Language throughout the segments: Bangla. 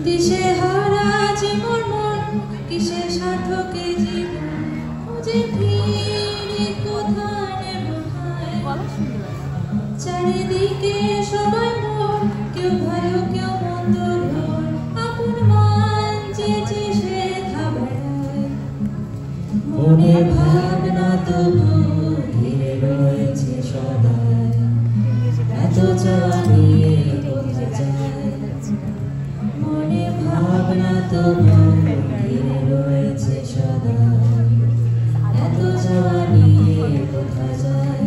দিশেহারা জীবন কিসের সার্থকে জীবন খুঁজে ফিরে কোথায় চারিদিকে সবাই মোর কেউ ভালো কেউ মন্দ ঘর আপন মান চেয়েছে সে খাবার মনে ভাবনা তবু ঘিরে রয়েছে সদাই এত চাওয়া নিয়ে কোথা যায় মনে ভাবনা তবু ঘিরে রয়েছে সদাই এত চাওয়া নিয়ে কোথা যায়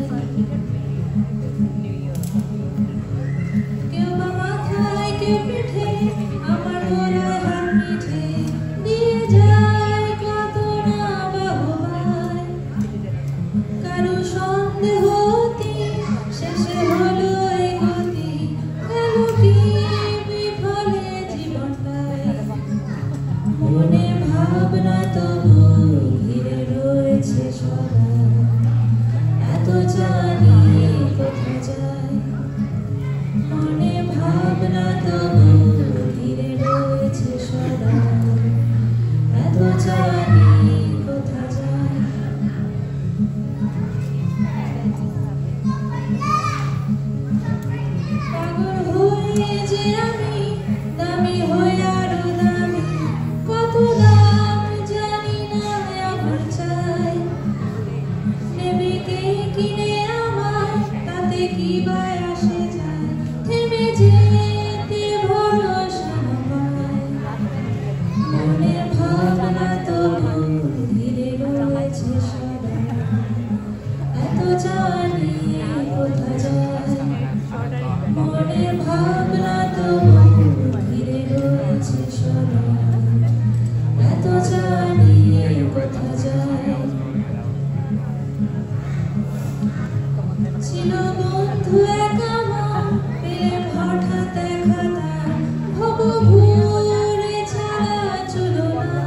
কেউ বা মাথায় কেউ পিঠে আমার গলায় হাত পিঠে দিয়ে যায় কত না বাহবায় কারো সন্দেহ শেষে হলো এই গতি গেল কি বিফলে জীবনটায় মনে ভাবনা তবু ঘিরে রয়েছে সদা এত জানি কোথা যায় মনে ভাবনা তবু ঘিরে রয়েছে সদা এত জানি কোথা যায় পাগল হয়ে যে আমি দামি হয়ে আরো দামি কত দাম জানি না আমার চাই নেবে কে কিনে আমার তাতে কি বা আসে যায় থেমে যেতে ভরসা পায় মনের ভাবনা তবু ধীরে রয়েছে সদা এত জানি কোথা যায় মনের ভাবনা তবু ঘিরে রয়েছে সদা এত জানি কোথা যায় ছিল বন্ধু এক আমার পেলেন হঠাৎ এক হাতা ভব ভুরে ছাড়া চলো না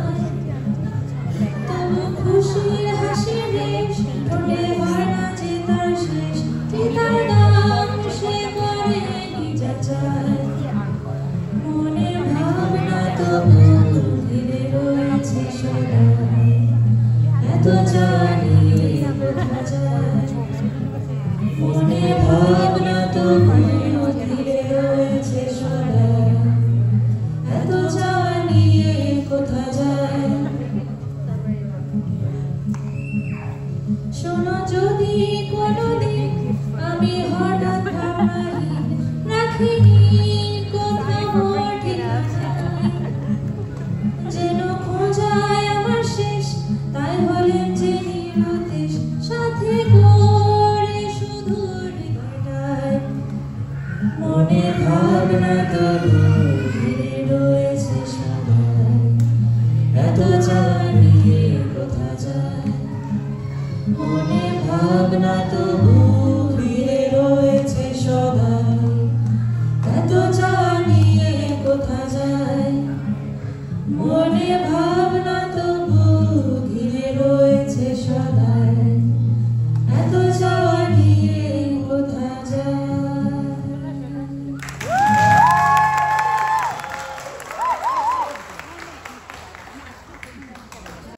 তবু খুশির হাসি রেশ ঠোঁটে হয় না যে তার শেষ পিতার নাম সে করে নিজা চায় মনে ভাবনা তবু ঘিরে রয়েছে সদা এত জানি কোথা যায় মনে ভাবনা তবু ঘিরে রয়েছে সদা এত জানি কোথা যায় শোনো যদি কোনোদিন আমি হঠাৎ ভাবনাহীন রাখিনি কোথা মোর ঠিকানা যেন খোঁজায় আমার শেষ তাই হলেন যে নিরুদ্দেশ সাথে করে শুধু হৃদয়টায় মনে ভাবনা তবু ঘিরে রয়েছে সদাই এত জানি কোথা যায় মনে ভাবনা তবু